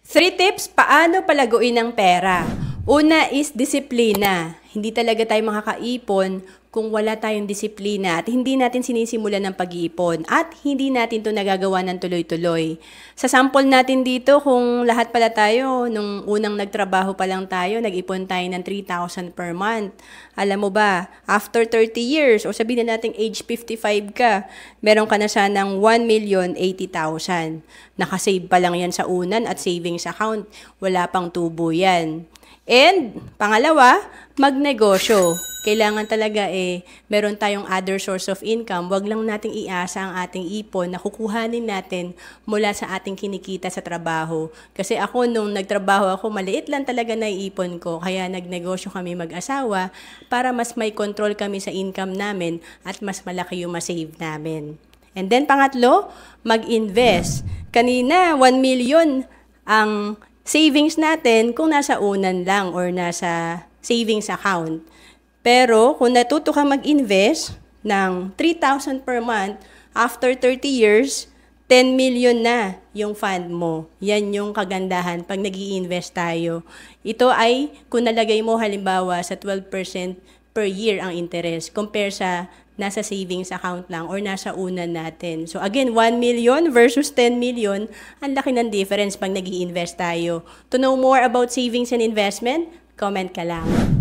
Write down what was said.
3 tips paano palaguin ang pera. Una is disiplina. Hindi talaga tayo makakaipon kung wala tayong disiplina at hindi natin sinisimulan ng pag-iipon at hindi natin to nagagawa ng tuloy-tuloy. Sa sample natin dito, kung lahat pala tayo, nung unang nagtrabaho pa lang tayo, nag-ipon tayo ng 3,000 per month. Alam mo ba, after 30 years, o sabihin na natin age 55 ka, meron ka na sanang 1,080,000. Nakasave pa lang yan sa unan at savings account. Wala pang tubo yan. And, pangalawa, magnegosyo. Kailangan talaga meron tayong other source of income. Huwag lang nating iasa ang ating ipon na kukuhanin natin mula sa ating kinikita sa trabaho. Kasi ako, nung nagtrabaho ako, maliit lang talaga na iipon ko. Kaya nagnegosyo kami mag-asawa para mas may control kami sa income namin at mas malaki yung masave namin. And then, pangatlo, mag-invest. Kanina, 1 million ang savings natin kung nasa unan lang or nasa savings account. Pero kung natuto ka mag-invest ng 3,000 per month, after 30 years, 10 million na yung fund mo. Yan yung kagandahan pag nag-i-invest tayo. Ito ay kung nalagay mo halimbawa sa 12% per year ang interest compare sa nasa savings account lang or nasa unan natin. So again, 1 million versus 10 million, ang laki ng difference pag nag-i-invest tayo. To know more about savings and investment, comment ka lang.